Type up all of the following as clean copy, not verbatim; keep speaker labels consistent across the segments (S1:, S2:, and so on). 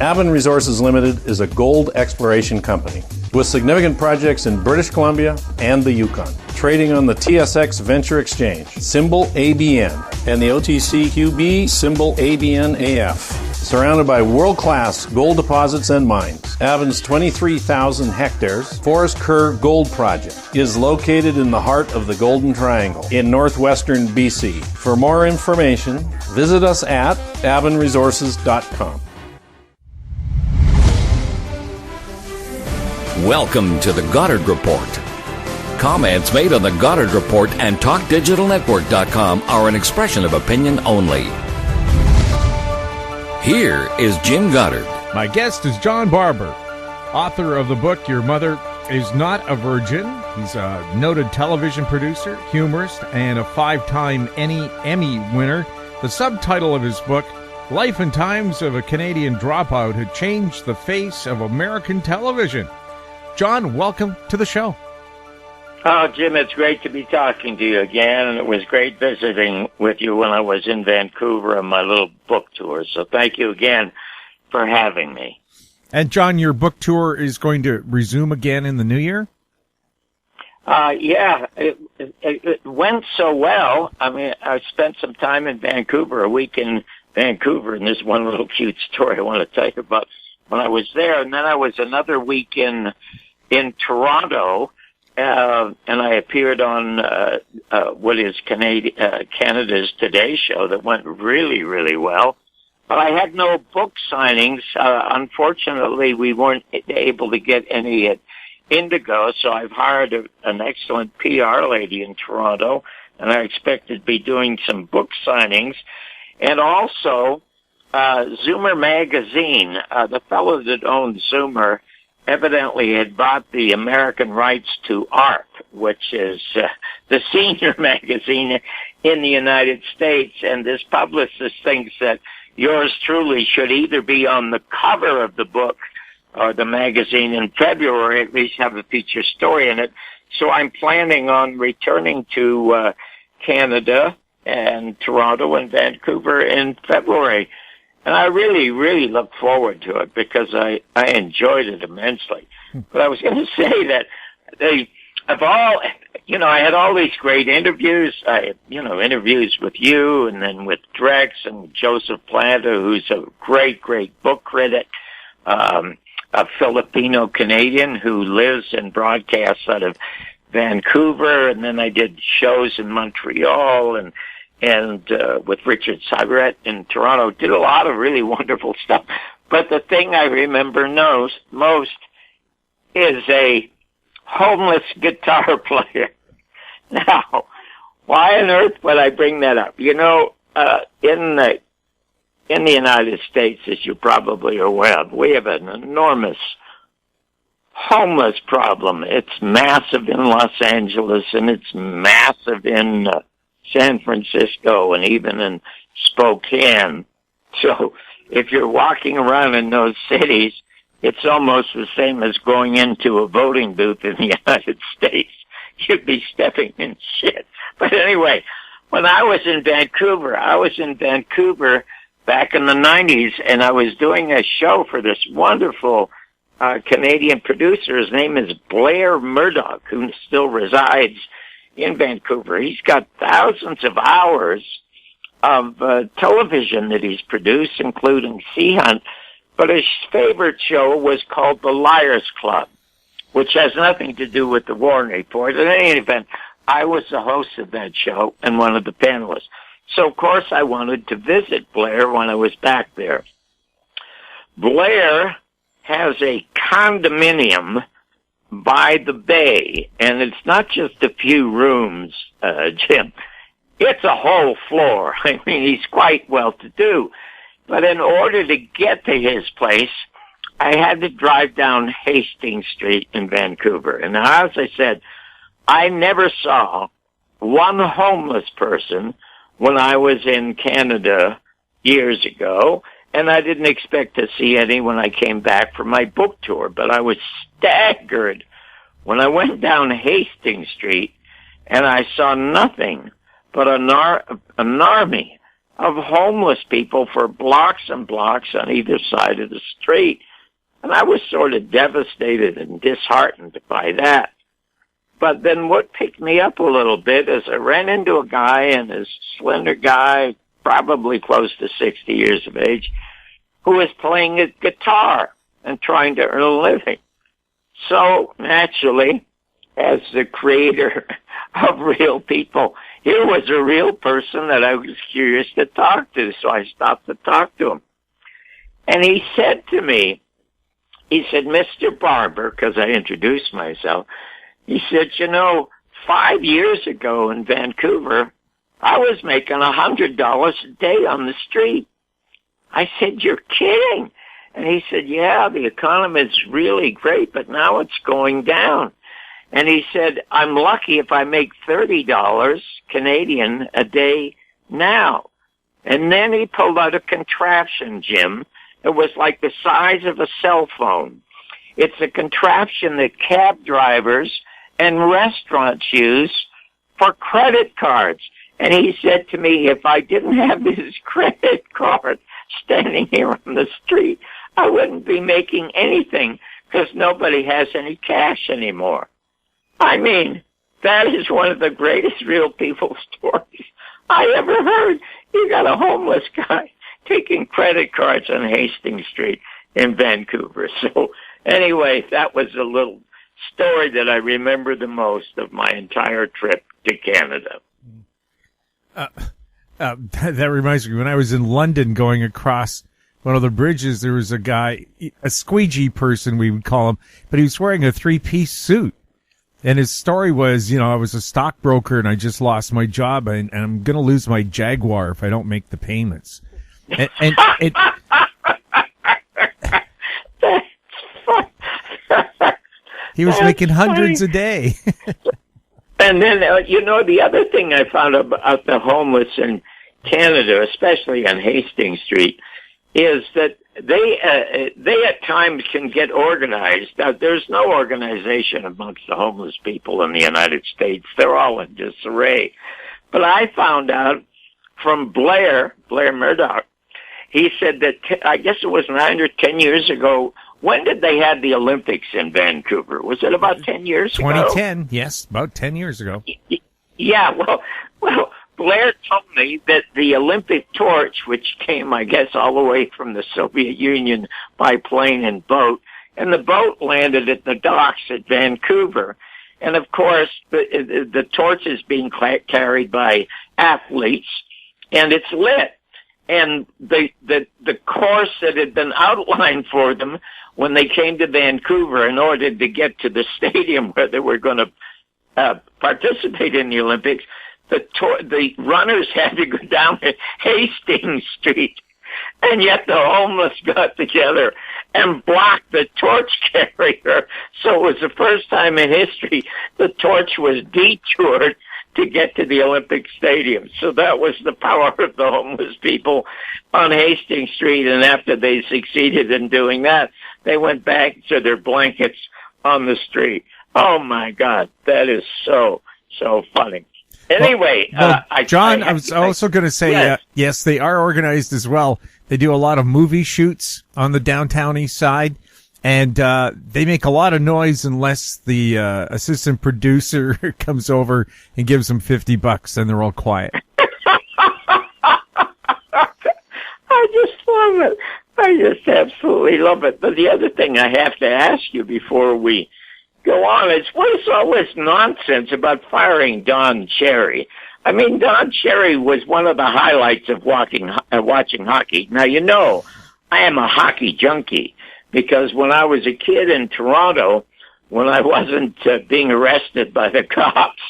S1: Avon Resources Limited is a gold exploration company with significant projects in British Columbia and the Yukon, trading on the TSX Venture Exchange, symbol ABN, and the OTCQB, symbol ABNAF. Surrounded by world-class gold deposits and mines, Avon's 23,000 hectares Forest Kerr Gold Project is located in the heart of the Golden Triangle in northwestern BC. For more information, visit us at avonresources.com.
S2: Welcome to the Goddard Report. Comments made on the Goddard Report and TalkDigitalNetwork.com are an expression of opinion only. Here is Jim Goddard.
S3: My guest is John Barbour, author of the book Your Mother is Not a Virgin. He's a noted television producer, humorist, and a 5-time Emmy winner. The subtitle of his book, Life and Times of a Canadian Dropout, had changed the face of American television. John, welcome to the show.
S4: Oh, Jim, it's great to be talking to you again, and it was great visiting with you when I was in Vancouver on my little book tour. So thank you again for having me.
S3: And, John, your book tour is going to resume again in the new year?
S4: Yeah, it went so well. I mean, I spent some time in Vancouver, a week in Vancouver, and there's one little cute story I want to tell you about when I was there. And then I was another week in Toronto, and I appeared on what is Canada's Today Show that went really, really well. But I had no book signings. Unfortunately, we weren't able to get any at Indigo, so I've hired an excellent PR lady in Toronto, and I expect to be doing some book signings. And also, Zoomer Magazine, the fellow that owned Zoomer, evidently had bought the American rights to ARP, which is the senior magazine in the United States, and this publicist thinks that yours truly should either be on the cover of the book or the magazine in February, at least have a feature story in it. So I'm planning on returning to Canada and Toronto and Vancouver in February. And I really, really look forward to it because I enjoyed it immensely. But I was going to say that I had all these great interviews. Interviews with you and then with Drex and Joseph Planta, who's a great, great book critic, a Filipino Canadian who lives and broadcasts out of Vancouver. And then I did shows in Montreal and with Richard Sybrett in Toronto. Did a lot of really wonderful stuff. But the thing I remember most is a homeless guitar player. Now, why on earth would I bring that up? You know, in the United States, as you probably are aware of, we have an enormous homeless problem. It's massive in Los Angeles, and it's massive in San Francisco and even in Spokane. So if you're walking around in those cities, it's almost the same as going into a voting booth in the United States. You'd be stepping in shit. But anyway, when I was in Vancouver back in the 90s, and I was doing a show for this wonderful Canadian producer. His name is Blair Murdoch, who still resides in Vancouver. He's got thousands of hours of television that he's produced, including Sea Hunt. But his favorite show was called The Liars Club, which has nothing to do with the Warren Report. In any event, I was the host of that show and one of the panelists. So, of course, I wanted to visit Blair when I was back there. Blair has a condominium by the bay, and it's not just a few rooms, Jim. It's a whole floor. I mean, he's quite well-to-do. But in order to get to his place, I had to drive down Hastings Street in Vancouver. And as I said, I never saw one homeless person when I was in Canada years ago, and I didn't expect to see any when I came back from my book tour. But I was staggered when I went down Hastings Street, and I saw nothing but an army of homeless people for blocks and blocks on either side of the street. And I was sort of devastated and disheartened by that. But then what picked me up a little bit is I ran into a guy, and this slender guy, probably close to 60 years of age, who was playing a guitar and trying to earn a living. So naturally, as the creator of Real People, here was a real person that I was curious to talk to, so I stopped to talk to him. And he said to me, he said, Mr. Barbour, because I introduced myself, he said, 5 years ago in Vancouver, I was making $100 a day on the street. I said, you're kidding. And he said, yeah, the economy is really great, but now it's going down. And he said, I'm lucky if I make $30 Canadian a day now. And then he pulled out a contraption, Jim. It was like the size of a cell phone. It's a contraption that cab drivers and restaurants use for credit cards. And he said to me, if I didn't have this credit card standing here on the street, I wouldn't be making anything because nobody has any cash anymore. I mean, that is one of the greatest Real People stories I ever heard. You got a homeless guy taking credit cards on Hastings Street in Vancouver. So anyway, that was a little story that I remember the most of my entire trip to Canada.
S3: That reminds me, when I was in London going across one of the bridges, there was a guy, a squeegee person, we would call him, but he was wearing a 3-piece suit. And his story was, I was a stockbroker and I just lost my job and I'm going to lose my Jaguar if I don't make the payments. And it,
S4: That's fun.
S3: he was making hundreds a day.
S4: And then, the other thing I found about the homeless in Canada, especially on Hastings Street, is that they at times can get organized. Now, there's no organization amongst the homeless people in the United States. They're all in disarray. But I found out from Blair Murdoch, he said that, I guess it was 9 or 10 years ago. When did they have the Olympics in Vancouver? Was it about 10 years ago?
S3: 2010, yes, about 10 years ago.
S4: Yeah, well, Blair told me that the Olympic torch, which came, I guess, all the way from the Soviet Union by plane and boat, and the boat landed at the docks at Vancouver. And, of course, the torch is being carried by athletes, and it's lit. And the course that had been outlined for them when they came to Vancouver in order to get to the stadium where they were going to participate in the Olympics, the runners had to go down Hastings Street, and yet the homeless got together and blocked the torch carrier. So it was the first time in history the torch was detoured to get to the Olympic Stadium. So that was the power of the homeless people on Hastings Street. And after they succeeded in doing that, they went back to their blankets on the street. Oh, my God. That is so funny. Anyway,
S3: John, I was also going to say, yes, they are organized as well. They do a lot of movie shoots on the downtown east side. And they make a lot of noise unless the assistant producer comes over and gives them $50, and they're all quiet.
S4: I just love it. I just absolutely love it. But the other thing I have to ask you before we go on is, what is all this nonsense about firing Don Cherry? I mean, Don Cherry was one of the highlights of watching hockey. Now, I am a hockey junkie. Because when I was a kid in Toronto, when I wasn't being arrested by the cops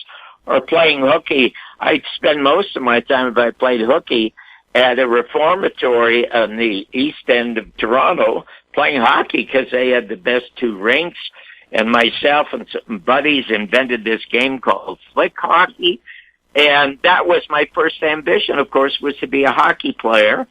S4: or playing hooky, I'd spend most of my time, if I played hooky, at a reformatory on the east end of Toronto playing hockey because they had the best 2 rinks. And myself and some buddies invented this game called flick hockey. And that was my first ambition, of course, was to be a hockey player.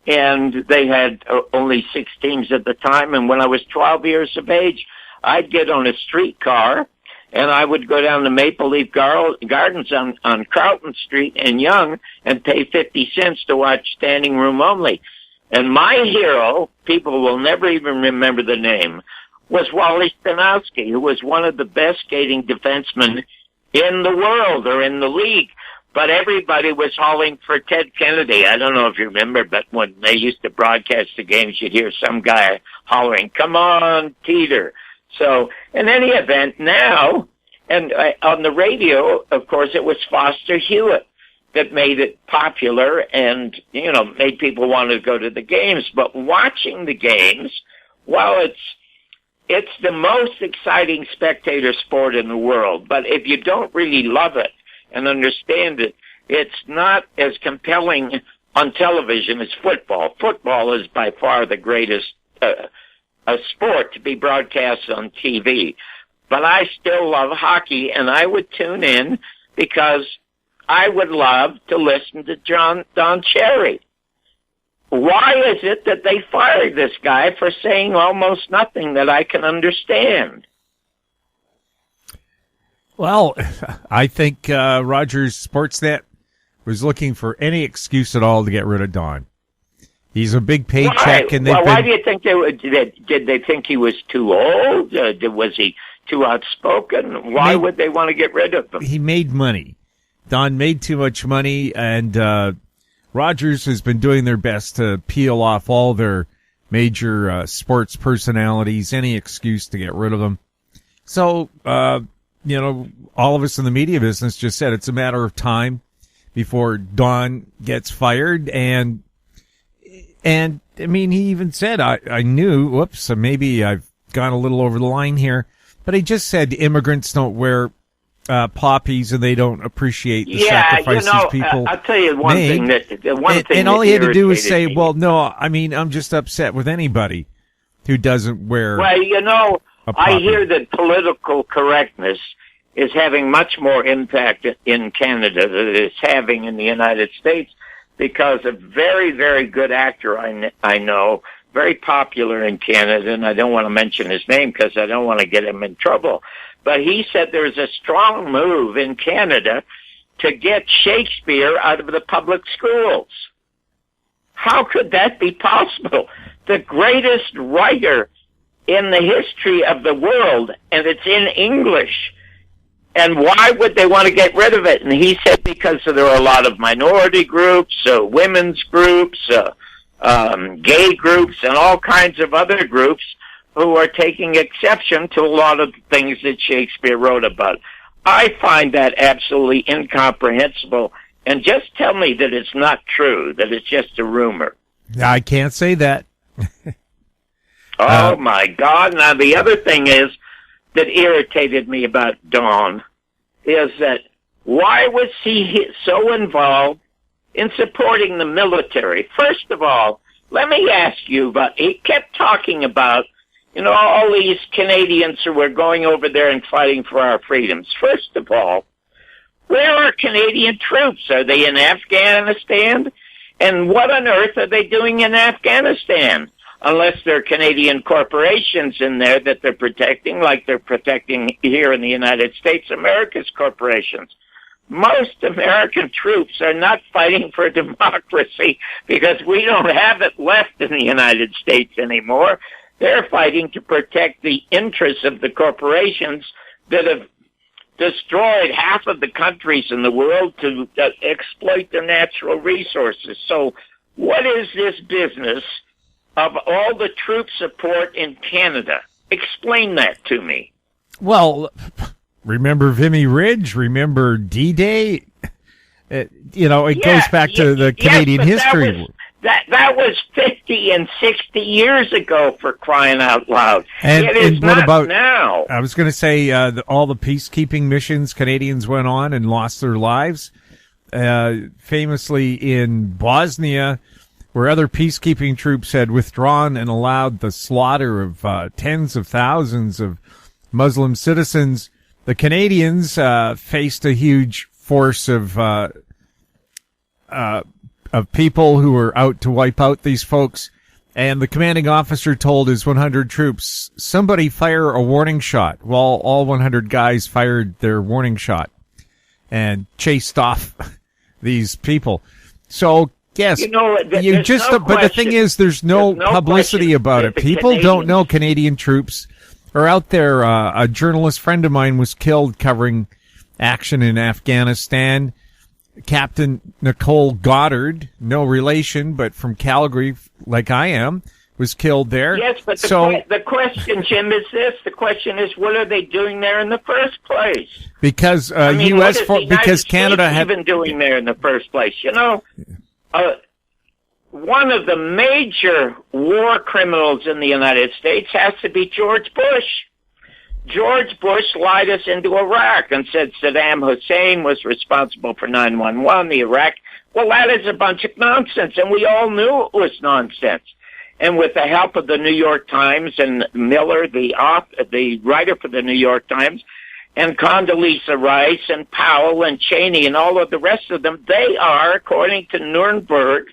S4: And they had only 6 teams at the time. And when I was 12 years of age, I'd get on a streetcar And I would go down to Maple Leaf Gardens on Carlton Street in Yonge and pay 50 cents to watch standing room only. And my hero, people will never even remember the name, was Wally Stanowski, who was one of the best skating defensemen in the world or in the league. But everybody was hauling for Ted Kennedy. I don't know if you remember, but when they used to broadcast the games, you'd hear some guy hollering, "Come on, Teeter." So, in any event, now, and on the radio, of course, it was Foster Hewitt that made it popular and, made people want to go to the games. But watching the games, while it's the most exciting spectator sport in the world, but if you don't really love it and understand it, it's not as compelling on television as football. Football is by far the greatest a sport to be broadcast on TV. But I still love hockey, and I would tune in because I would love to listen to Don Cherry. Why is it that they fired this guy for saying almost nothing that I can understand?
S3: Well, I think Rogers Sportsnet was looking for any excuse at all to get rid of Don. He's a big paycheck, and
S4: why do you think did they think he was too old? Was he too outspoken? Why would they want to get rid of him?
S3: He made money. Don made too much money, and Rogers has been doing their best to peel off all their major sports personalities, any excuse to get rid of them. So, all of us in the media business just said it's a matter of time before Don gets fired, and I mean, he even said, I knew, whoops, maybe I've gone a little over the line here, but he just said immigrants don't wear poppies and they don't appreciate the sacrifices people
S4: I'll tell you one
S3: made.
S4: thing.
S3: And all he had to do was say, well, no, I mean, I'm just upset with anybody who doesn't wear
S4: Well, I hear that political correctness is having much more impact in Canada than it is having in the United States, because a very, very good actor I know, very popular in Canada, and I don't want to mention his name because I don't want to get him in trouble, but he said there's a strong move in Canada to get Shakespeare out of the public schools. How could that be possible? The greatest writer in the history of the world, and it's in English. And why would they want to get rid of it? And he said because there are a lot of minority groups, women's groups, gay groups, and all kinds of other groups who are taking exception to a lot of things that Shakespeare wrote about. I find that absolutely incomprehensible. And just tell me that it's not true, that it's just a rumor.
S3: I can't say that.
S4: Oh, my God. Now, the other thing is that irritated me about Don is that why was he so involved in supporting the military? First of all, let me ask you he kept talking about, all these Canadians who were going over there and fighting for our freedoms. First of all, where are Canadian troops? Are they in Afghanistan? And what on earth are they doing in Afghanistan? Unless there are Canadian corporations in there that they're protecting, like they're protecting here in the United States, America's corporations. Most American troops are not fighting for democracy because we don't have it left in the United States anymore. They're fighting to protect the interests of the corporations that have destroyed half of the countries in the world to exploit their natural resources. So what is this business of all the troop support in Canada? Explain that to me.
S3: Well, remember Vimy Ridge? Remember D-Day? It goes back to the Canadian history.
S4: That was 50 and 60 years ago, for crying out loud.
S3: And what
S4: not
S3: about
S4: now?
S3: I was going to say all the peacekeeping missions Canadians went on and lost their lives. Famously in Bosnia, where other peacekeeping troops had withdrawn and allowed the slaughter of tens of thousands of Muslim citizens, the Canadians faced a huge force of people who were out to wipe out these folks, And the commanding officer told his 100 troops, somebody fire a warning shot. Well, all 100 guys fired their warning shot and chased off these people. So, yes,
S4: but the
S3: thing is, there's no publicity about it. People don't know Canadian troops are out there. A journalist friend of mine was killed covering action in Afghanistan. Captain Nicole Goddard, no relation, but from Calgary, like I am, was killed there.
S4: Yes, but the question, Jim, is this. The question is, what are they doing there in the first place?
S3: Because because Canada had
S4: been doing there in the first place. One of the major war criminals in the United States has to be George Bush. George Bush lied us into Iraq and said Saddam Hussein was responsible for 9/11, the Iraq. Well, that is a bunch of nonsense, and we all knew it was nonsense. And with the help of the New York Times and Miller, the writer for the New York Times, and Condoleezza Rice and Powell and Cheney and all of the rest of them, they are, according to Nuremberg,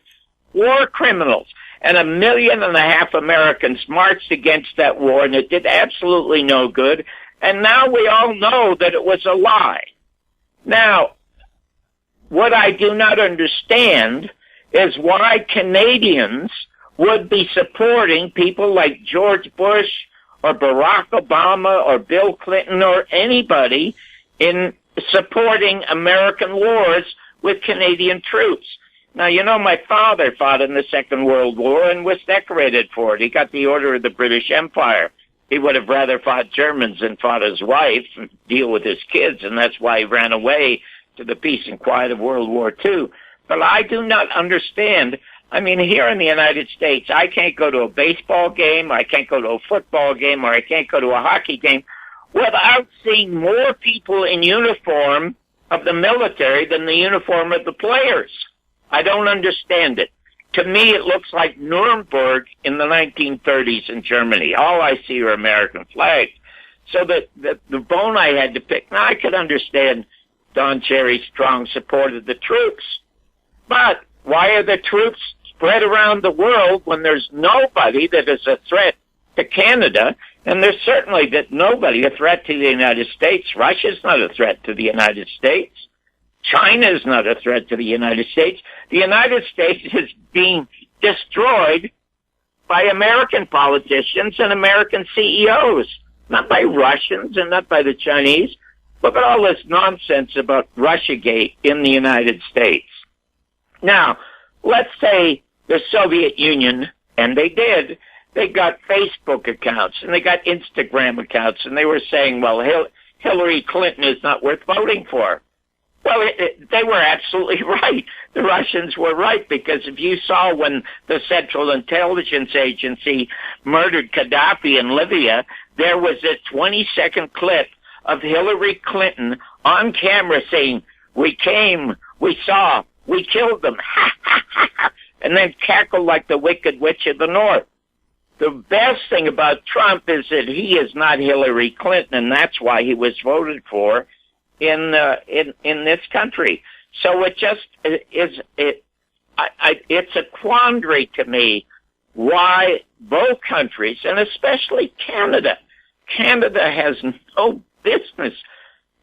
S4: war criminals. And 1.5 million Americans marched against that war, and it did absolutely no good. And now we all know that it was a lie. Now, what I do not understand is why Canadians would be supporting people like George Bush or Barack Obama or Bill Clinton or anybody in supporting American wars with Canadian troops. Now, my father fought in the Second World War and was decorated for it. He got the Order of the British Empire. He would have rather fought Germans than fought his wife and deal with his kids, and that's why he ran away to the peace and quiet of World War II. But I do not understand. I mean, here in the United States, I can't go to a baseball game, I can't go to a football game, or I can't go to a hockey game without seeing more people in uniform of the military than the uniform of the players. I don't understand it. To me, it looks like Nuremberg in the 1930s in Germany. All I see are American flags. So the bone I had to pick, now I could understand Don Cherry's strong support of the troops, but why are the troops spread around the world when there's nobody that is a threat to Canada, and there's certainly nobody a threat to the United States? Russia's not a threat to the United States. China is not a threat to the United States. The United States is being destroyed by American politicians and American CEOs, not by Russians and not by the Chinese. Look at all this nonsense about Russiagate in the United States. Now, let's say the Soviet Union, and they did, they got Facebook accounts and they got Instagram accounts, and they were saying, well, Hillary Clinton is not worth voting for. Well, they were absolutely right. The Russians were right, because if you saw when the Central Intelligence Agency murdered Gaddafi in Libya, there was a 20-second clip of Hillary Clinton on camera saying, we came, we saw, we killed them, and then cackled like the Wicked Witch of the North. The best thing about Trump is that he is not Hillary Clinton, and that's why he was voted for in this country. So it just is. It's a quandary to me why both countries, and especially Canada, has no business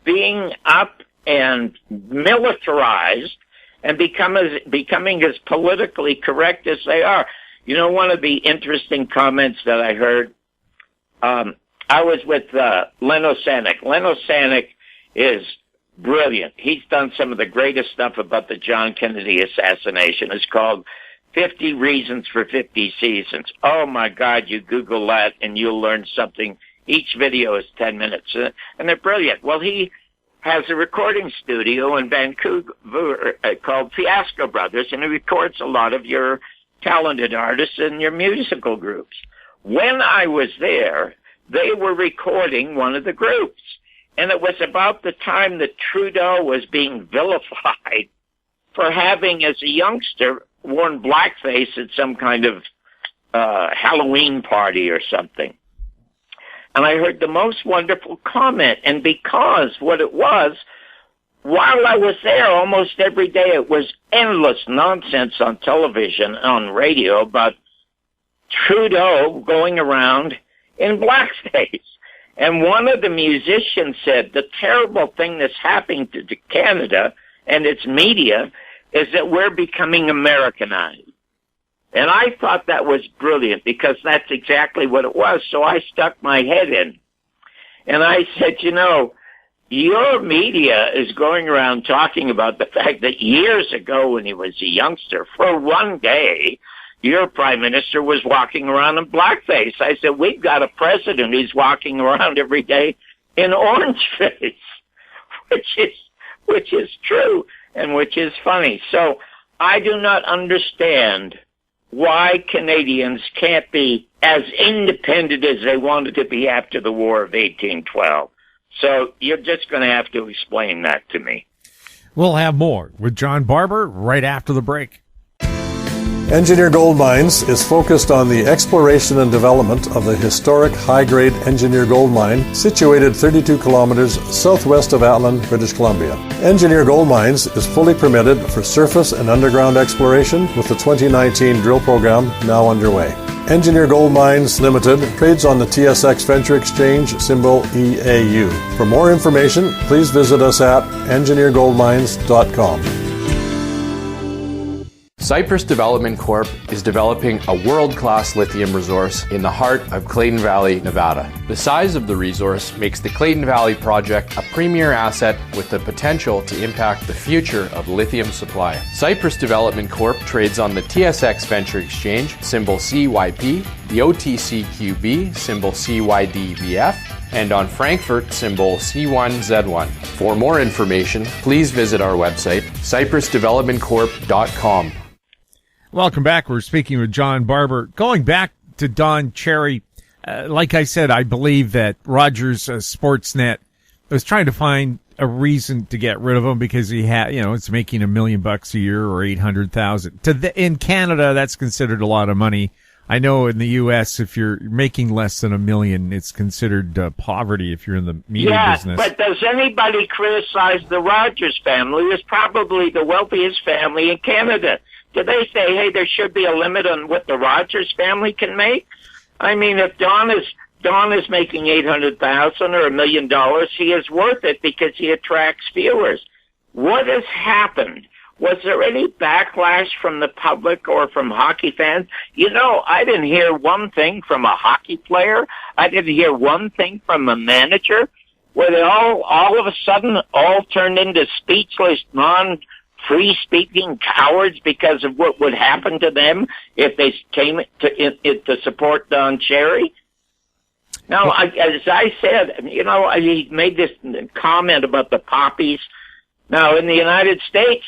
S4: being up and militarized and becoming as politically correct as they are. You know, one of the interesting comments that I heard, I was with Leno Sanik. Leno Sanik is brilliant. He's done some of the greatest stuff about the John Kennedy assassination. It's called 50 Reasons for 50 Seasons. Oh, my God, you Google that and you'll learn something. Each video is 10 minutes, and they're brilliant. Well, he has a recording studio in Vancouver called Fiasco Brothers, and he records a lot of your talented artists and your musical groups. When I was there, they were recording one of the groups. And it was about the time that Trudeau was being vilified for having, as a youngster, worn blackface at some kind of Halloween party or something. And I heard the most wonderful comment. And because what it was, while I was there almost every day, it was endless nonsense on television, on radio, about Trudeau going around in blackface. And one of the musicians said, the terrible thing that's happening to Canada and its media is that we're becoming Americanized. And I thought that was brilliant because that's exactly what it was. So I stuck my head in. And I said, your media is going around talking about the fact that years ago when he was a youngster, for one day, your prime minister was walking around in blackface. I said, we've got a president who's walking around every day in orange face, which is true and which is funny. So I do not understand why Canadians can't be as independent as they wanted to be after the War of 1812. So you're just going to have to explain that to me.
S3: We'll have more with John Barbour right after the break.
S1: Engineer Gold Mines is focused on the exploration and development of the historic high-grade Engineer Gold Mine situated 32 kilometers southwest of Atlin, British Columbia. Engineer Gold Mines is fully permitted for surface and underground exploration with the 2019 drill program now underway. Engineer Gold Mines Limited trades on the TSX Venture Exchange, symbol EAU. For more information, please visit us at engineergoldmines.com.
S5: Cypress Development Corp. is developing a world-class lithium resource in the heart of Clayton Valley, Nevada. The size of the resource makes the Clayton Valley project a premier asset with the potential to impact the future of lithium supply. Cypress Development Corp. trades on the TSX Venture Exchange, symbol CYP, the OTCQB, symbol CYDVF, and on Frankfurt, symbol C1Z1. For more information, please visit our website, cypressdevelopmentcorp.com.
S3: Welcome back. We're speaking with John Barbour. Going back to Don Cherry, like I said, I believe that Rogers Sportsnet was trying to find a reason to get rid of him because he had, it's making $1 million a year or $800,000. In Canada, that's considered a lot of money. I know in the U.S., if you're making less than $1 million, it's considered poverty if you're in the media business.
S4: But does anybody criticize the Rogers family? It's probably the wealthiest family in Canada. Do they say, hey, there should be a limit on what the Rogers family can make? I mean, if Don is making $800,000 or $1 million, he is worth it because he attracts viewers. What has happened? Was there any backlash from the public or from hockey fans? I didn't hear one thing from a hockey player. I didn't hear one thing from a manager. Where they all of a sudden all turned into speechless, free-speaking cowards because of what would happen to them if they came to support Don Cherry? Now, as I said, he made this comment about the poppies. Now, in the United States,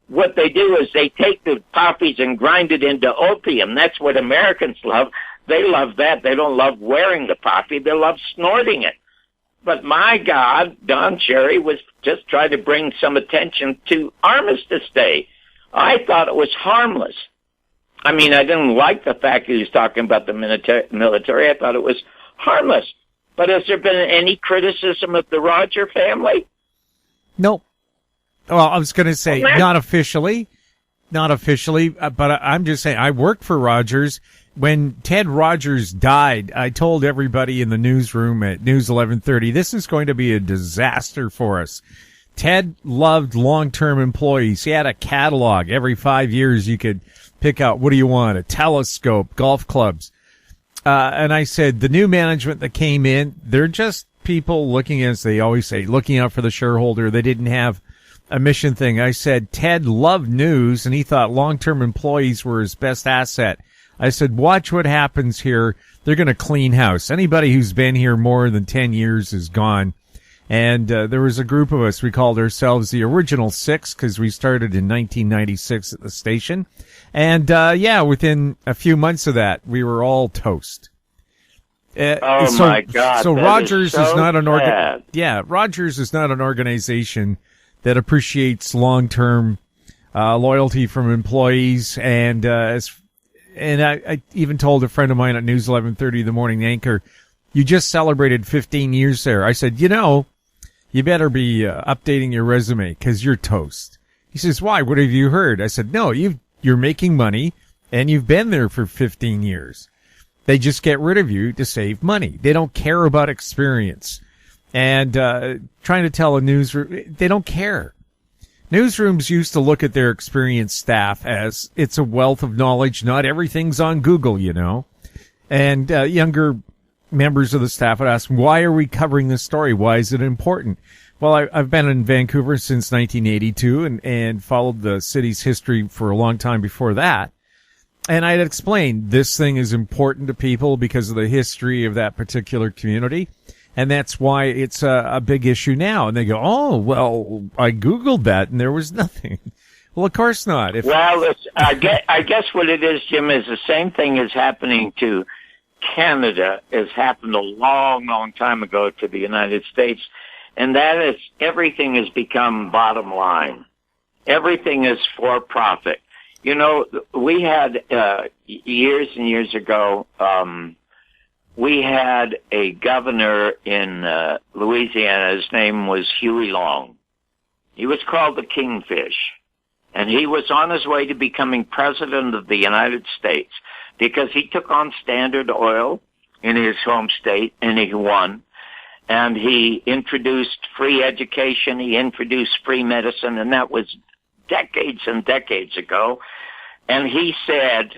S4: what they do is they take the poppies and grind it into opium. That's what Americans love. They love that. They don't love wearing the poppy. They love snorting it. But my God, Don Cherry was just trying to bring some attention to Armistice Day. I thought it was harmless. I mean, I didn't like the fact that he was talking about the military. I thought it was harmless. But has there been any criticism of the Roger family?
S3: Nope. Well, I was going to say, not officially, but I'm just saying, I worked for Rogers. When Ted Rogers died, I told everybody in the newsroom at News 1130, this is going to be a disaster for us. Ted loved long-term employees. He had a catalog. Every 5 years, you could pick out, what do you want? A telescope, golf clubs. And I said, the new management that came in, they're just people looking, as they always say, looking out for the shareholder. They didn't have a mission thing. I said, Ted loved news, and he thought long-term employees were his best asset. I said, watch what happens here. They're going to clean house. Anybody who's been here more than 10 years is gone. And there was a group of us. We called ourselves the Original Six because we started in 1996 at the station. And, within a few months of that, we were all toast.
S4: My God.
S3: So Rogers is not an
S1: Rogers is not an organization that appreciates long-term loyalty from employees. And I even told a friend of mine at News 1130, the morning anchor, you just celebrated 15 years there. I said, you better be updating your resume because you're toast. He says, why? What have you heard? I said, no, you're making money
S3: and you've been there for 15 years. They just get rid of you to save money. They don't care about experience. And trying to tell a newsroom, they don't care. Newsrooms used to look at their experienced staff as it's a wealth of knowledge. Not everything's on Google, you know. And younger members of the staff would ask, why are we covering this story? Why is it important? Well, I've been in Vancouver since 1982 and followed the city's history for a long time before that. And I'd explained this thing is important to people because of the history of that particular community. And that's why it's a big issue now. And they go, oh, well, I Googled that and there was nothing. Well, of course not.
S4: I guess what it is, Jim, is the same thing is happening to Canada as happened a long, long time ago to the United States. And that is everything has become bottom line. Everything is for profit. You know, we had, years and years ago, we had a governor in Louisiana. His name was Huey Long. He was called the Kingfish. And he was on his way to becoming president of the United States because he took on Standard Oil in his home state and he won. And he introduced free education. He introduced free medicine. And that was decades and decades ago. And he said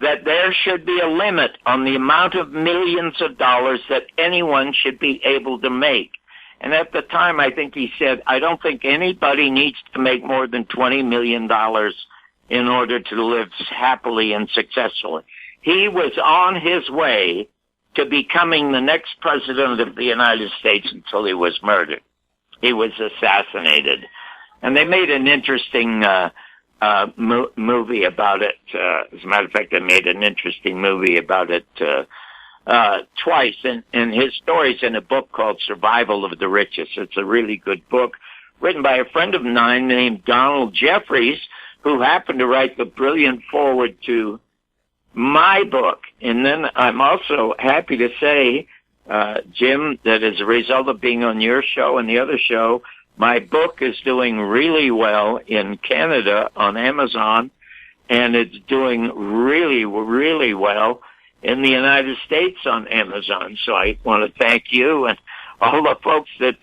S4: that there should be a limit on the amount of millions of dollars that anyone should be able to make. And at the time, I think he said, I don't think anybody needs to make more than $20 million in order to live happily and successfully. He was on his way to becoming the next president of the United States until he was murdered. He was assassinated. And they made an interesting movie about it. As a matter of fact, they made an interesting movie about it twice. And his story's in a book called Survival of the Richest. It's a really good book written by a friend of mine named Donald Jeffries, who happened to write the brilliant foreword to my book. And then I'm also happy to say, Jim, that as a result of being on your show and the other show, my book is doing really well in Canada on Amazon, and it's doing really, really well in the United States on Amazon. So I want to thank you and all the folks that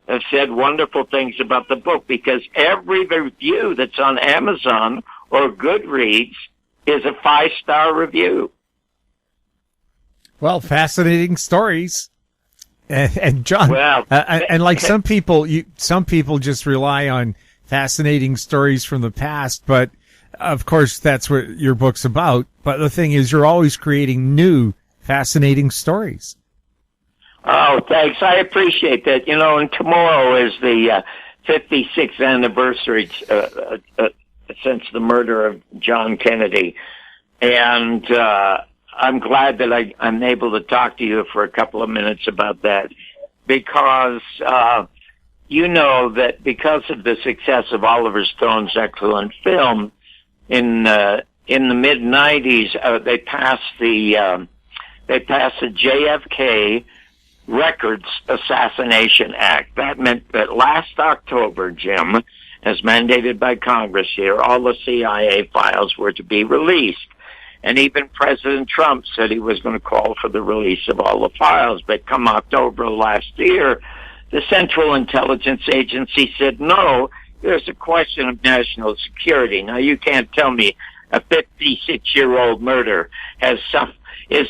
S4: have said wonderful things about the book, because every review that's on Amazon or Goodreads is a 5-star review.
S3: Well, fascinating stories. And John,
S4: well,
S3: and like some people just rely on fascinating stories from the past, but of course that's what your book's about. But the thing is, you're always creating new, fascinating stories.
S4: Oh, thanks. I appreciate that. You know, and tomorrow is the 56th anniversary since the murder of John Kennedy, and I'm glad that I'm able to talk to you for a couple of minutes about that, because you know that because of the success of Oliver Stone's excellent film, in the mid '90s they passed the JFK Records Assassination Act. That meant that last October, Jim, as mandated by Congress here, all the CIA files were to be released. And even President Trump said he was going to call for the release of all the files. But come October last year, the Central Intelligence Agency said, no, there's a question of national security. Now, you can't tell me a 56-year-old murder is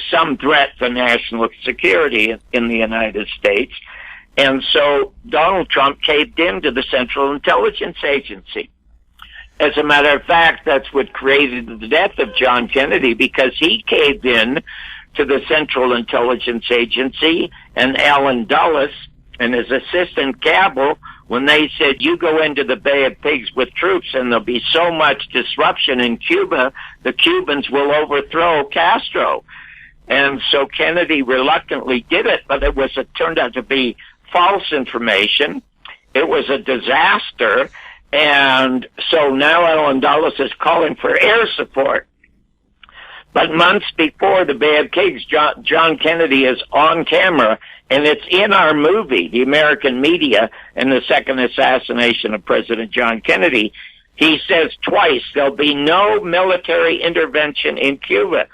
S4: some threat to national security in the United States. And so Donald Trump caved in to the Central Intelligence Agency. As a matter of fact, that's what created the death of John Kennedy, because he caved in to the Central Intelligence Agency and Alan Dulles and his assistant Cabell when they said, you go into the Bay of Pigs with troops and there'll be so much disruption in Cuba, the Cubans will overthrow Castro. And so Kennedy reluctantly did it, but it turned out to be false information. It was a disaster. And so now Alan Dulles is calling for air support. But months before the Bay of Pigs, John Kennedy is on camera, and it's in our movie, The American Media and the Second Assassination of President John Kennedy. He says twice there'll be no military intervention in Cuba.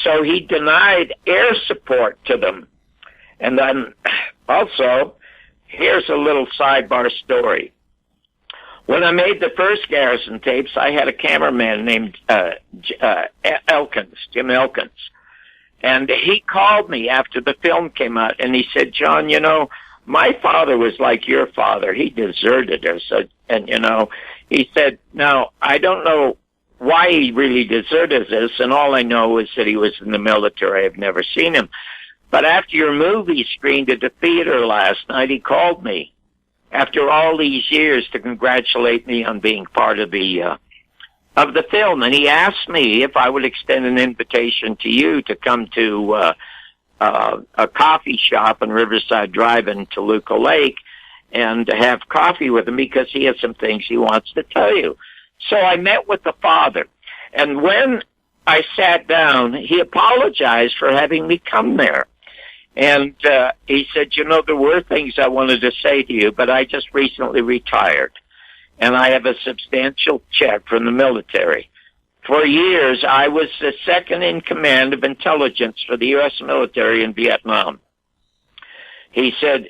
S4: So he denied air support to them. And then also, here's a little sidebar story. When I made the first Garrison tapes, I had a cameraman named Jim Elkins. And he called me after the film came out, and he said, John, you know, my father was like your father. He deserted us. And, you know, he said, now, I don't know why he really deserted us, and all I know is that he was in the military. I've never seen him. But after your movie screened at the theater last night, he called me after all these years to congratulate me on being part of the film. And he asked me if I would extend an invitation to you to come to a coffee shop on Riverside Drive in Toluca Lake and to have coffee with him because he has some things he wants to tell you. So I met with the father. And when I sat down, he apologized for having me come there. And he said, you know, there were things I wanted to say to you, but I just recently retired. And I have a substantial check from the military. For years, I was the second in command of intelligence for the U.S. military in Vietnam. He said,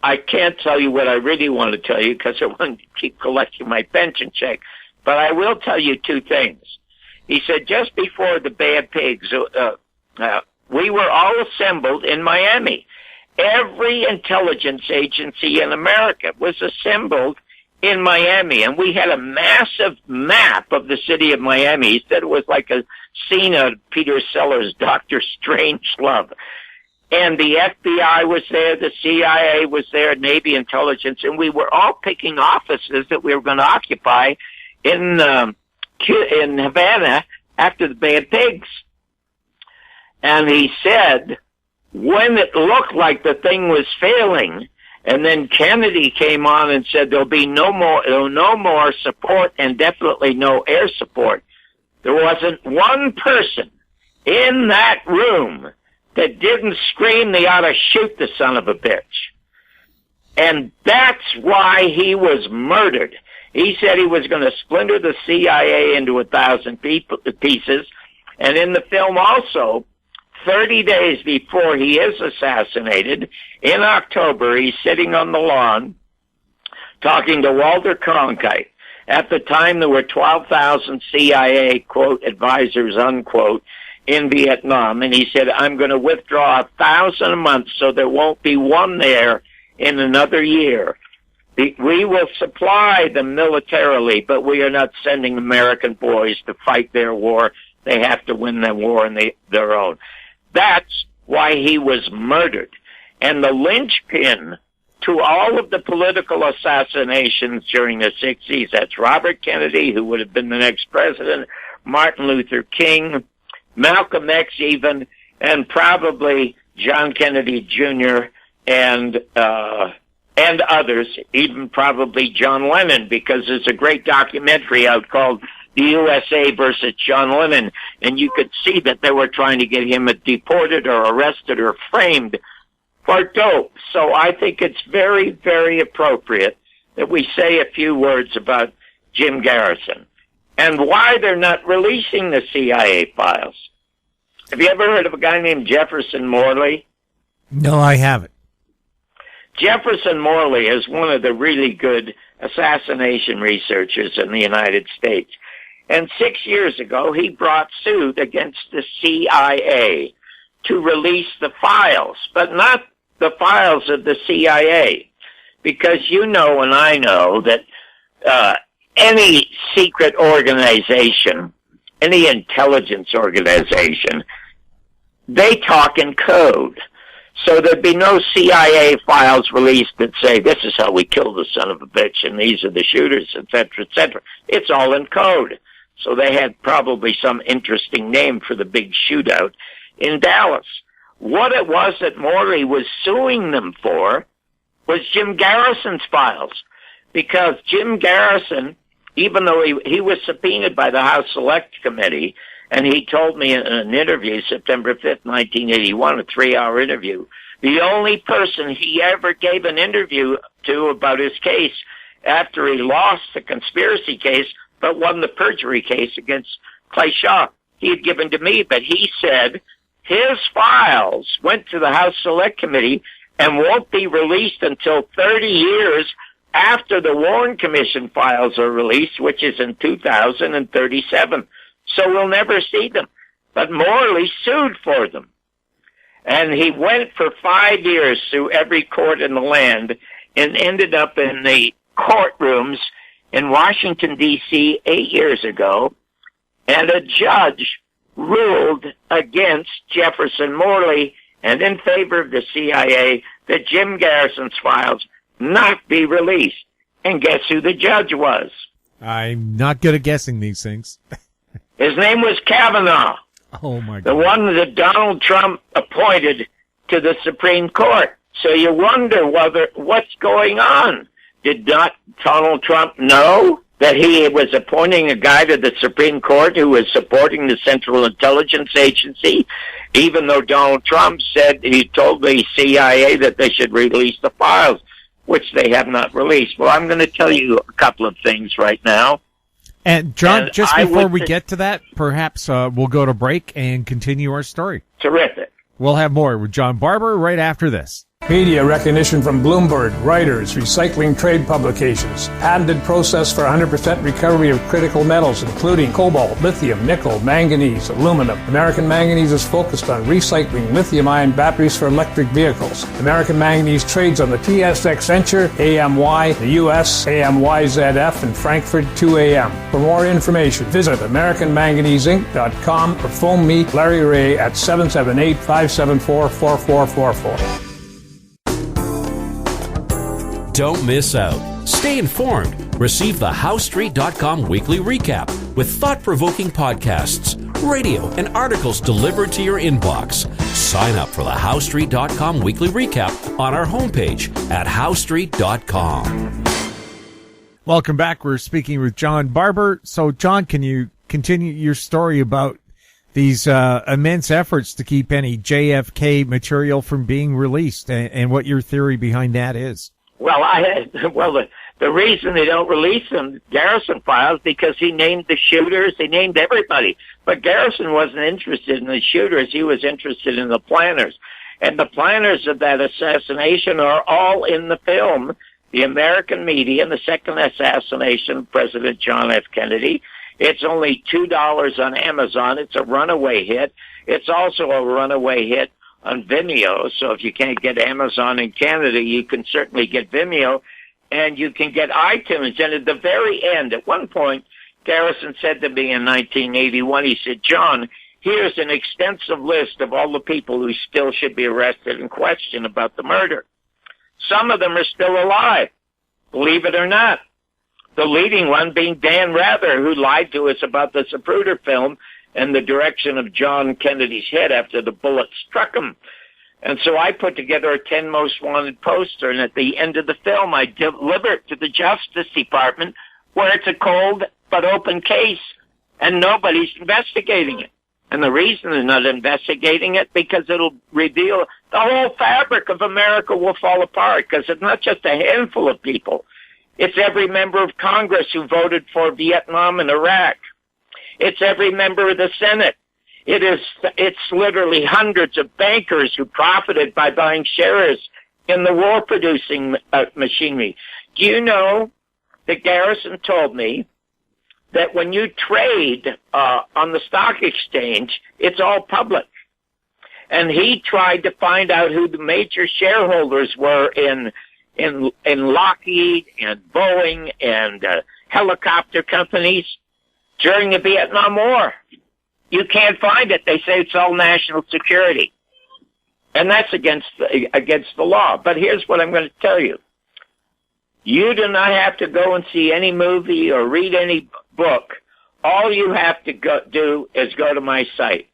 S4: I can't tell you what I really want to tell you because I want to keep collecting my pension check, but I will tell you two things. He said, just before the Bad Pigs, we were all assembled in Miami. Every intelligence agency in America was assembled in Miami, and we had a massive map of the city of Miami. He said it was like a scene of Peter Sellers' Dr. Strangelove. And the FBI was there, the CIA was there, Navy intelligence, and we were all picking offices that we were going to occupy in Havana after the Bad Pigs. And he said, when it looked like the thing was failing, and then Kennedy came on and said there'll be no more support and definitely no air support, there wasn't one person in that room that didn't scream they ought to shoot the son of a bitch. And that's why he was murdered. He said he was going to splinter the CIA into 1,000 pieces. And in the film also, 30 days before he is assassinated, in October, he's sitting on the lawn talking to Walter Cronkite. At the time, there were 12,000 CIA, quote, advisors, unquote, in Vietnam. And he said, I'm going to withdraw 1,000 a month so there won't be one there in another year. We will supply them militarily, but we are not sending American boys to fight their war. They have to win their war on their own. That's why he was murdered. And the linchpin to all of the political assassinations during the 60s, that's Robert Kennedy, who would have been the next president, Martin Luther King, Malcolm X even, and probably John Kennedy Jr. and others, even probably John Lennon, because there's a great documentary out called The USA versus John Lennon, and you could see that they were trying to get him deported or arrested or framed for dope. So I think it's very, very appropriate that we say a few words about Jim Garrison and why they're not releasing the CIA files. Have you ever heard of a guy named Jefferson Morley?
S6: No, I haven't.
S4: Jefferson Morley is one of the really good assassination researchers in the United States. And 6 years ago, he brought suit against the CIA to release the files, but not the files of the CIA. Because you know and I know that any secret organization, any intelligence organization, they talk in code. So there'd be no CIA files released that say, this is how we killed the son of a bitch, and these are the shooters, et cetera, et cetera. It's all in code. So they had probably some interesting name for the big shootout in Dallas. What it was that Morley was suing them for was Jim Garrison's files. Because Jim Garrison, even though he was subpoenaed by the House Select Committee, and he told me in an interview, September 5th, 1981, a 3-hour interview, the only person he ever gave an interview to about his case after he lost the conspiracy case but won the perjury case against Clay Shaw. He had given to me, but he said his files went to the House Select Committee and won't be released until 30 years after the Warren Commission files are released, which is in 2037. So we'll never see them. But Morley sued for them. And he went for 5 years through every court in the land and ended up in the courtrooms in Washington, D.C. 8 years ago. And a judge ruled against Jefferson Morley and in favor of the CIA that Jim Garrison's files not be released. And guess who the judge was?
S3: I'm not good at guessing these things.
S4: His name was Kavanaugh.
S3: Oh, my God.
S4: The one that Donald Trump appointed to the Supreme Court. So you wonder what's going on. Did not Donald Trump know that he was appointing a guy to the Supreme Court who was supporting the Central Intelligence Agency, even though Donald Trump said he told the CIA that they should release the files, which they have not released? Well, I'm going to tell you a couple of things right now.
S3: And, John, just before we get to that, perhaps we'll go to break and continue our story.
S4: Terrific.
S3: We'll have more with John Barbour right after this.
S6: Media recognition from Bloomberg, Reuters, recycling trade publications, patented process for 100% recovery of critical metals, including cobalt, lithium, nickel, manganese, aluminum. American Manganese is focused on recycling lithium-ion batteries for electric vehicles. American Manganese trades on the TSX Venture, AMY, the US, AMYZF, and Frankfurt 2AM. For more information, visit AmericanManganeseInc.com or phone me, Larry Ray, at 778-574-4444.
S7: Don't miss out. Stay informed. Receive the HowStreet.com weekly recap with thought-provoking podcasts, radio, and articles delivered to your inbox. Sign up for the HowStreet.com weekly recap on our homepage at HowStreet.com.
S3: Welcome back. We're speaking with John Barbour. So, John, can you continue your story about these immense efforts to keep any JFK material from being released and what your theory behind that is?
S4: Well, the reason they don't release them, Garrison files, because he named the shooters, he named everybody. But Garrison wasn't interested in the shooters, he was interested in the planners. And the planners of that assassination are all in the film. The American media, and the second assassination of President John F. Kennedy. It's only $2 on Amazon. It's a runaway hit. It's also a runaway hit on Vimeo, so if you can't get Amazon in Canada, you can certainly get Vimeo, and you can get iTunes. And at the very end, at one point, Garrison said to me in 1981, he said, John, here's an extensive list of all the people who still should be arrested and questioned about the murder. Some of them are still alive, believe it or not. The leading one being Dan Rather, who lied to us about the Zapruder film and the direction of John Kennedy's head after the bullet struck him. And so I put together a 10 Most Wanted poster, and at the end of the film, I deliver it to the Justice Department, where it's a cold but open case, and nobody's investigating it. And the reason they're not investigating it, because it'll reveal the whole fabric of America will fall apart, because it's not just a handful of people. It's every member of Congress who voted for Vietnam and Iraq. It's every member of the Senate. It's literally hundreds of bankers who profited by buying shares in the war-producing machinery. Do you know that Garrison told me that when you trade on the stock exchange, it's all public? And he tried to find out who the major shareholders were in Lockheed and Boeing and helicopter companies during the Vietnam War. You can't find it. They say it's all national security. And that's against the law. But here's what I'm going to tell you. You do not have to go and see any movie or read any book. All you have to do is go to my site.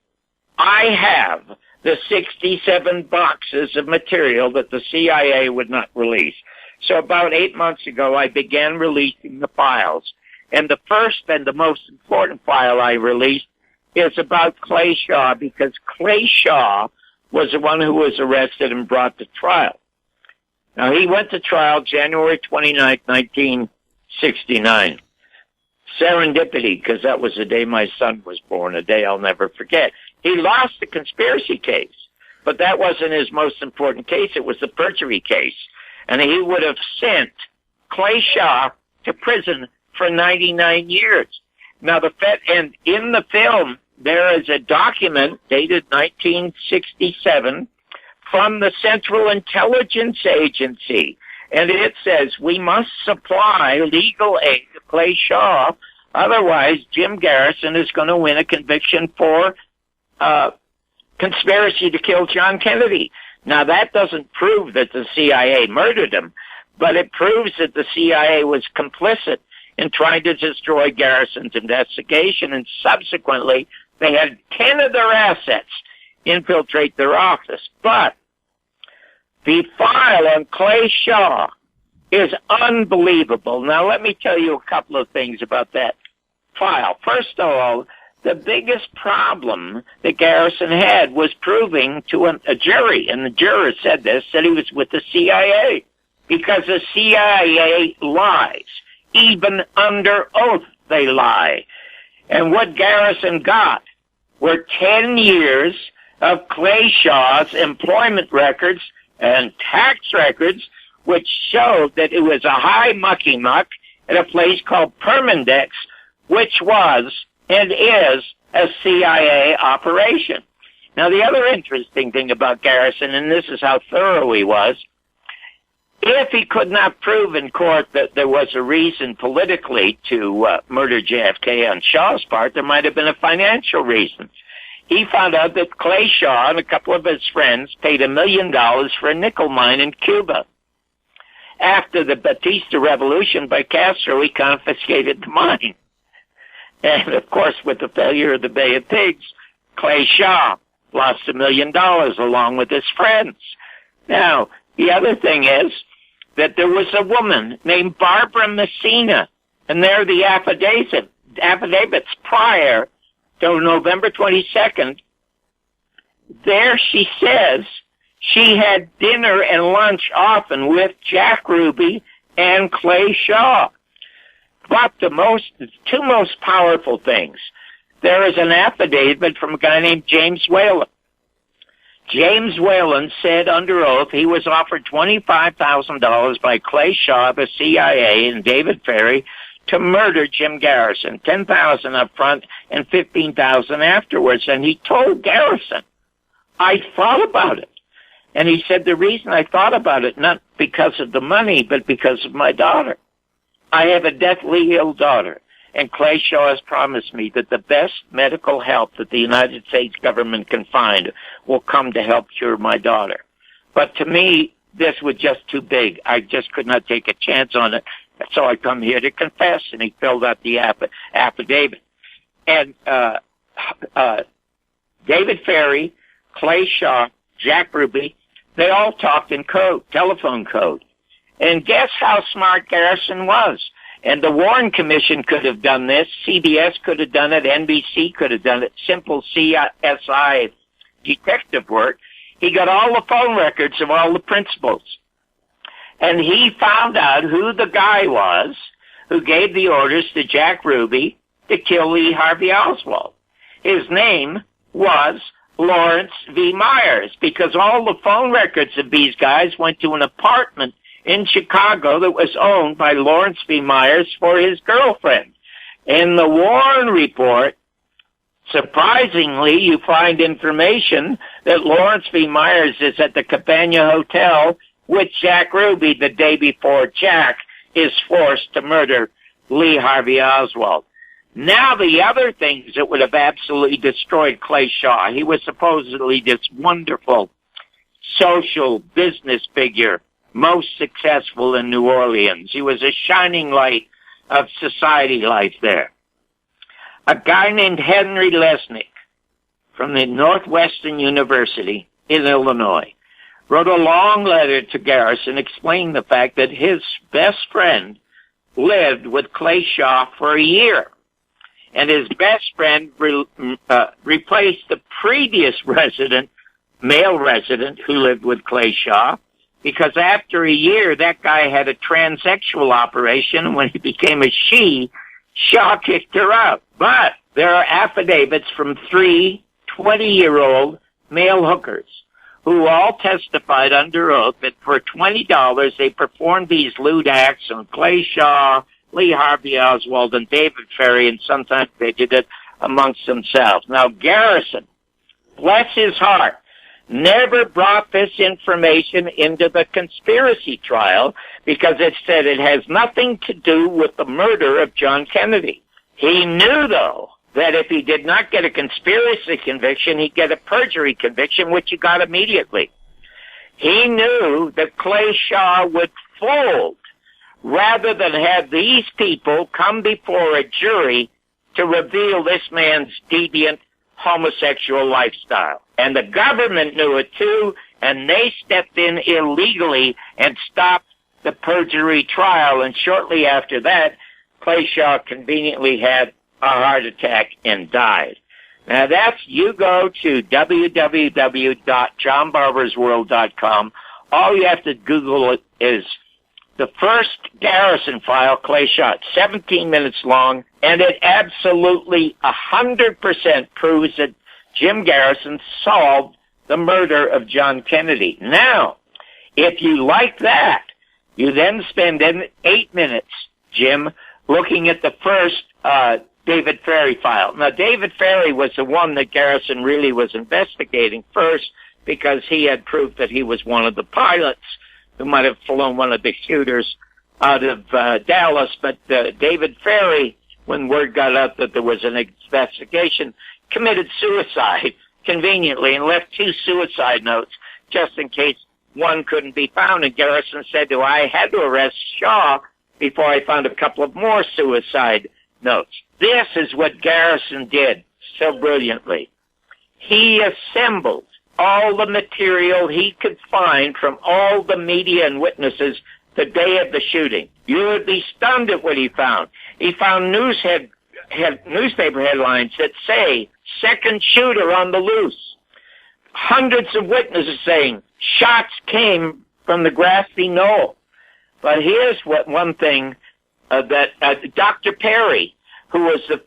S4: I have the 67 boxes of material that the CIA would not release. So about 8 months ago, I began releasing the files. And the first and the most important file I released is about Clay Shaw, because Clay Shaw was the one who was arrested and brought to trial. Now, he went to trial January 29, 1969. serendipity, because that was the day my son was born, a day I'll never forget. He lost the conspiracy case, but that wasn't his most important case. It was the perjury case. And he would have sent Clay Shaw to prison for 99 years. Now, and in the film, there is a document dated 1967 from the Central Intelligence Agency. And it says, we must supply legal aid to Clay Shaw. Otherwise, Jim Garrison is going to win a conviction for conspiracy to kill John Kennedy. Now, that doesn't prove that the CIA murdered him, but it proves that the CIA was complicit in trying to destroy Garrison's investigation, and subsequently they had 10 of their assets infiltrate their office. But the file on Clay Shaw is unbelievable. Now, let me tell you a couple of things about that file. First of all, the biggest problem that Garrison had was proving to a jury, and the juror said this, that he was with the CIA, because the CIA lies. Even under oath, they lie. And what Garrison got were 10 years of Clay Shaw's employment records and tax records, which showed that it was a high mucky-muck at a place called Permindex, which was and is a CIA operation. Now, the other interesting thing about Garrison, and this is how thorough he was, if he could not prove in court that there was a reason politically to murder JFK on Shaw's part, there might have been a financial reason. He found out that Clay Shaw and a couple of his friends paid $1 million for a nickel mine in Cuba. After the Batista Revolution by Castro, he confiscated the mine. And, of course, with the failure of the Bay of Pigs, Clay Shaw lost $1 million along with his friends. Now, the other thing is that there was a woman named Barbara Messina, and there are the affidavits prior to November 22nd. There she says she had dinner and lunch often with Jack Ruby and Clay Shaw. But the two most powerful things, there is an affidavit from a guy named James Whalen. James Whalen said under oath he was offered $25,000 by Clay Shaw, the CIA, and David Ferry to murder Jim Garrison, $10,000 up front and $15,000 afterwards. And he told Garrison, I thought about it. And he said, the reason I thought about it, not because of the money, but because of my daughter. I have a deathly ill daughter, and Clay Shaw has promised me that the best medical help that the United States government can find will come to help cure my daughter. But to me, this was just too big. I just could not take a chance on it. So I come here to confess, and he filled out the affidavit. And David Ferry, Clay Shaw, Jack Ruby, they all talked in code, telephone code. And guess how smart Garrison was? And the Warren Commission could have done this. CBS could have done it. NBC could have done it. Simple CSI detective work. He got all the phone records of all the principals. And he found out who the guy was who gave the orders to Jack Ruby to kill Lee Harvey Oswald. His name was Lawrence V. Myers, because all the phone records of these guys went to an apartment in Chicago that was owned by Lawrence V. Myers for his girlfriend. In the Warren report, surprisingly, you find information that Lawrence V. Myers is at the Cabana Hotel with Jack Ruby the day before Jack is forced to murder Lee Harvey Oswald. Now, the other things that would have absolutely destroyed Clay Shaw. He was supposedly this wonderful social business figure, most successful in New Orleans. He was a shining light of society life there. A guy named Henry Lesnick from the Northwestern University in Illinois wrote a long letter to Garrison explaining the fact that his best friend lived with Clay Shaw for a year. And his best friend replaced the previous male resident who lived with Clay Shaw, because after a year, that guy had a transsexual operation, and when he became a she Shaw kicked her out. But there are affidavits from 3 20-year-old male hookers who all testified under oath that for $20 they performed these lewd acts on Clay Shaw, Lee Harvey Oswald, and David Ferry, and sometimes they did it amongst themselves. Now, Garrison, bless his heart, never brought this information into the conspiracy trial because it said it has nothing to do with the murder of John Kennedy. He knew, though, that if he did not get a conspiracy conviction, he'd get a perjury conviction, which he got immediately. He knew that Clay Shaw would fold rather than have these people come before a jury to reveal this man's deviant homosexual lifestyle. And the government knew it too, and they stepped in illegally and stopped the perjury trial. And shortly after that, Clay Shaw conveniently had a heart attack and died. Now you go to www.johnbarbersworld.com. All you have to Google it is the first Garrison file, Clay Shaw. It's 17 minutes long, and it absolutely 100% proves that Jim Garrison solved the murder of John Kennedy. Now, if you like that, you then spend 8 minutes, Jim, looking at the first David Ferry file. Now, David Ferry was the one that Garrison really was investigating first because he had proof that he was one of the pilots who might have flown one of the shooters out of Dallas. But David Ferry, when word got out that there was an investigation, committed suicide conveniently and left 2 suicide notes just in case one couldn't be found. And Garrison said, I had to arrest Shaw before I found a couple of more suicide notes. This is what Garrison did so brilliantly. He assembled all the material he could find from all the media and witnesses the day of the shooting. You would be stunned at what he found. He found newspaper headlines that say, second shooter on the loose. Hundreds of witnesses saying, shots came from the grassy knoll. But here's one thing that Dr. Perry, who was the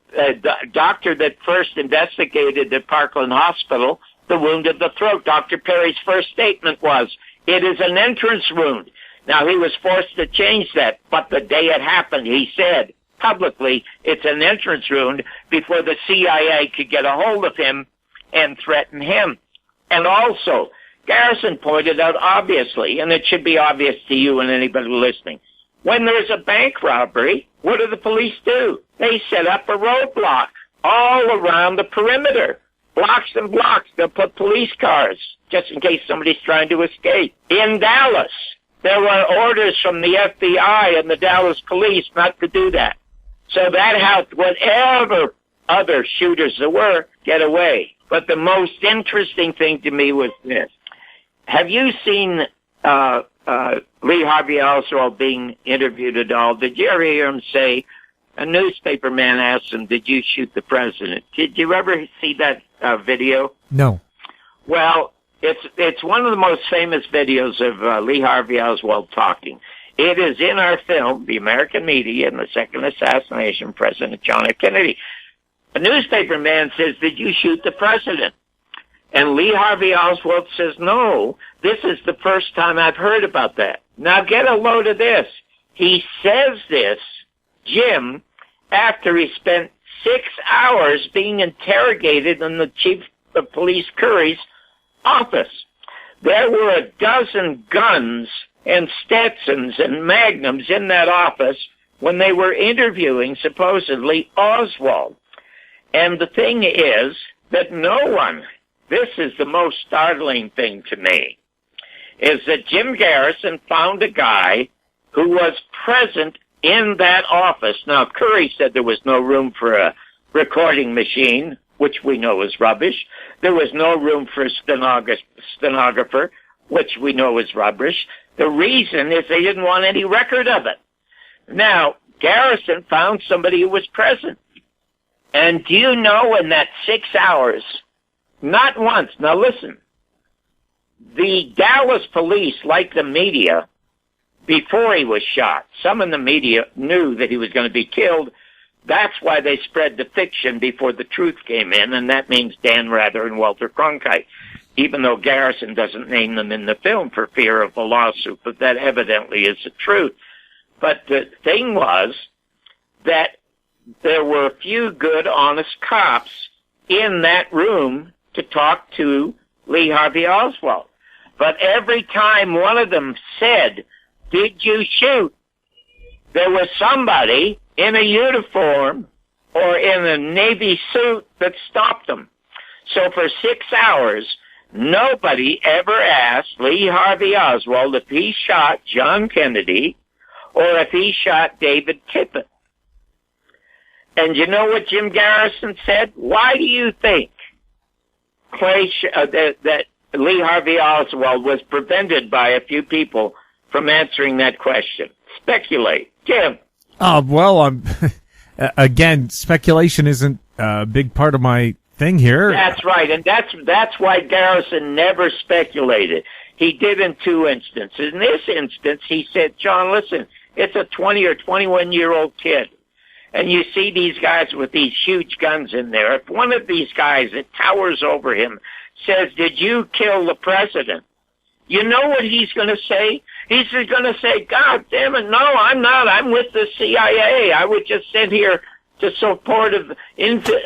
S4: doctor that first investigated at Parkland Hospital the wound of the throat. Dr. Perry's first statement was, it is an entrance wound. Now, he was forced to change that, but the day it happened, he said publicly, it's an entrance wound before the CIA could get a hold of him and threaten him. And also, Garrison pointed out obviously, and it should be obvious to you and anybody listening, when there's a bank robbery, what do the police do? They set up a roadblock all around the perimeter. Blocks and blocks. They'll put police cars just in case somebody's trying to escape. In Dallas, there were orders from the FBI and the Dallas police not to do that. So that helped whatever other shooters there were get away. But the most interesting thing to me was this. Have you seen Lee Harvey Oswald being interviewed at all? Did you ever hear him say, a newspaper man asked him, did you shoot the president? Did you ever see that video?
S3: No.
S4: Well, it's one of the most famous videos of Lee Harvey Oswald talking. It is in our film, The American Media and the Second Assassination of President John F. Kennedy. A newspaper man says, did you shoot the president? And Lee Harvey Oswald says, no, this is the first time I've heard about that. Now get a load of this. He says this, Jim, after he spent 6 hours being interrogated in the chief of police Curry's office. There were 12 guns and Stetsons and Magnums in that office when they were interviewing, supposedly, Oswald. And the thing is that no one, this is the most startling thing to me, is that Jim Garrison found a guy who was present in that office. Now, Curry said there was no room for a recording machine, which we know is rubbish. There was no room for a stenographer, which we know is rubbish. The reason is they didn't want any record of it. Now, Garrison found somebody who was present. And do you know in that 6 hours, not once, now listen, the Dallas police, like the media, before he was shot, some in the media knew that he was going to be killed. That's why they spread the fiction before the truth came in, and that means Dan Rather and Walter Cronkite, even though Garrison doesn't name them in the film for fear of a lawsuit, but that evidently is the truth. But the thing was that there were a few good, honest cops in that room to talk to Lee Harvey Oswald. But every time one of them said, "Did you shoot?" there was somebody in a uniform or in a Navy suit that stopped them. So for 6 hours, nobody ever asked Lee Harvey Oswald if he shot John Kennedy or if he shot David Tippit. And you know what Jim Garrison said? Why do you think that Lee Harvey Oswald was prevented by a few people from answering that question? Speculate. Jim.
S3: Well, again, speculation isn't a big part of my thing here.
S4: That's right, and that's why Garrison never speculated. He did in two instances. In this instance, he said, "John, listen, it's a 20 or 21-year-old kid, and you see these guys with these huge guns in there. If one of these guys that towers over him says, 'Did you kill the president?' you know what he's going to say? He's going to say, 'God damn it, no, I'm not. I'm with the CIA. I was just sent here to support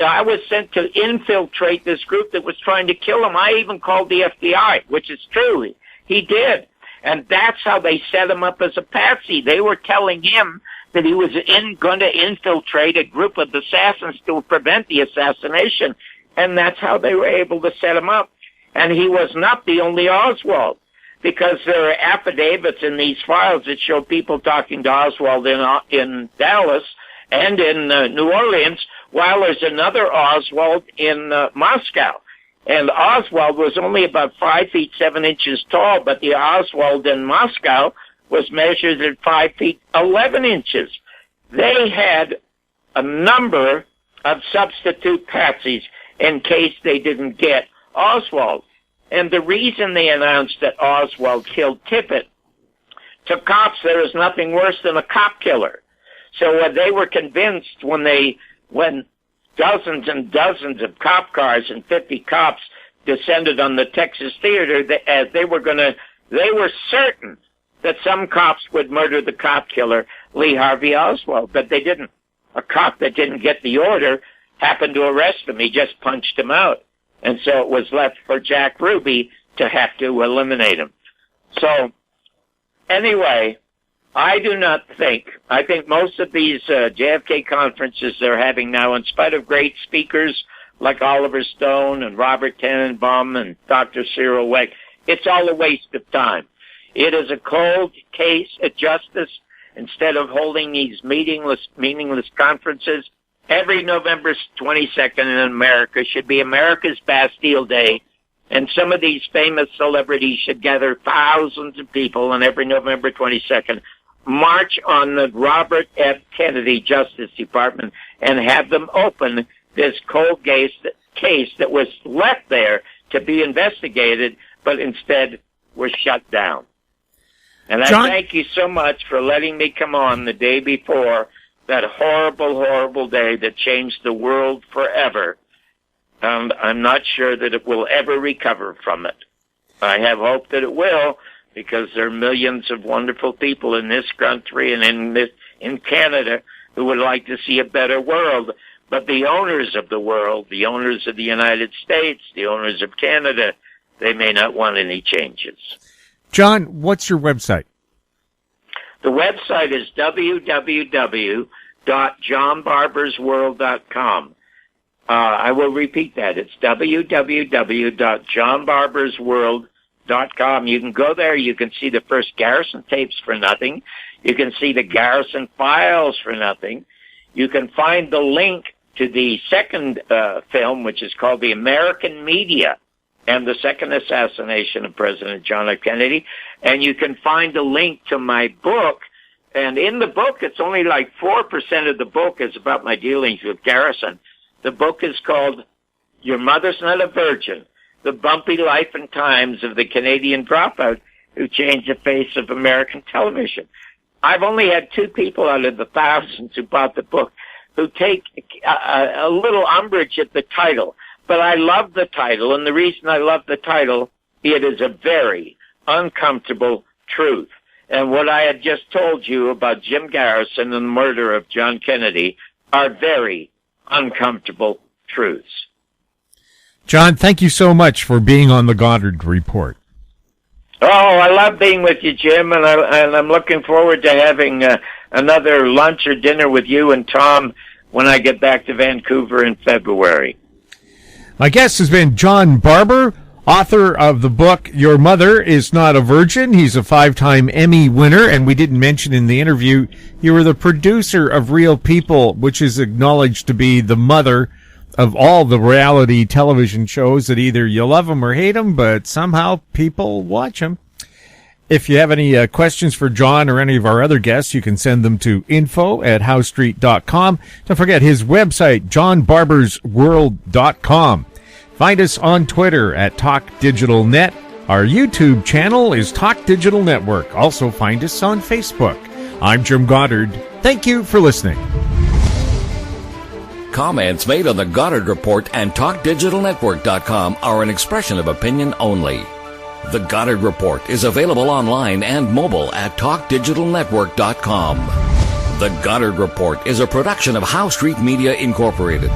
S4: I was sent to infiltrate this group that was trying to kill him. I even called the FBI,' which is true. He did. And that's how they set him up as a patsy. They were telling him that he was going to infiltrate a group of assassins to prevent the assassination. And that's how they were able to set him up. And he was not the only Oswald, because there are affidavits in these files that show people talking to Oswald in Dallas and in New Orleans, while there's another Oswald in Moscow. And Oswald was only about 5 feet 7 inches tall, but the Oswald in Moscow was measured at 5 feet 11 inches. They had a number of substitute patsies in case they didn't get Oswald. And the reason they announced that Oswald killed Tippit, to cops there is nothing worse than a cop killer. So they were convinced when dozens and dozens of cop cars and 50 cops descended on the Texas Theater, as they were certain that some cops would murder the cop killer, Lee Harvey Oswald, but they didn't. A cop that didn't get the order happened to arrest him. He just punched him out. And so it was left for Jack Ruby to have to eliminate him. So, anyway, I think most of these JFK conferences they're having now, in spite of great speakers like Oliver Stone and Robert Tenenbaum and Dr. Cyril Weck, it's all a waste of time. It is a cold case of justice. Instead of holding these meaningless conferences, every November 22nd in America should be America's Bastille Day, and some of these famous celebrities should gather thousands of people on every November 22nd, march on the Robert F. Kennedy Justice Department, and have them open this cold case that was left there to be investigated, but instead was shut down. And I thank you so much for letting me come on the day before that horrible, horrible day that changed the world forever. And I'm not sure that it will ever recover from it. I have hope that it will, because there are millions of wonderful people in this country and in Canada who would like to see a better world. But the owners of the world, the owners of the United States, the owners of Canada, they may not want any changes.
S3: John, what's your website?
S4: The website is www.johnbarbersworld.com. I will repeat that. It's www.johnbarbersworld.com. You can go there. You can see the first Garrison tapes for nothing. You can see the Garrison files for nothing. You can find the link to the second film, which is called The American Media and the Second Assassination of President John F. Kennedy. And you can find a link to my book. And in the book, it's only like 4% of the book is about my dealings with Garrison. The book is called Your Mother's Not a Virgin, The Bumpy Life and Times of the Canadian Dropout Who Changed the Face of American Television. I've only had 2 people out of the thousands who bought the book who take a little umbrage at the title. But I love the title, and the reason I love the title, it is a very uncomfortable truth. And what I had just told you about Jim Garrison and the murder of John Kennedy are very uncomfortable truths.
S3: John, thank you so much for being on the Goddard Report.
S4: Oh, I love being with you, Jim, and I'm looking forward to having another lunch or dinner with you and Tom when I get back to Vancouver in February.
S3: My guest has been John Barbour, author of the book Your Mother Is Not a Virgin. He's a 5-time Emmy winner, and we didn't mention in the interview, you were the producer of Real People, which is acknowledged to be the mother of all the reality television shows that either you love them or hate them, but somehow people watch them. If you have any questions for John or any of our other guests, you can send them to info@howstreet.com. Don't forget his website, johnbarbersworld.com. Find us on Twitter at TalkDigitalNet. Our YouTube channel is Talk Digital Network. Also find us on Facebook. I'm Jim Goddard. Thank you for listening.
S2: Comments made on the Goddard Report and TalkDigitalNetwork.com are an expression of opinion only. The Goddard Report is available online and mobile at TalkDigitalNetwork.com. The Goddard Report is a production of Howe Street Media Incorporated.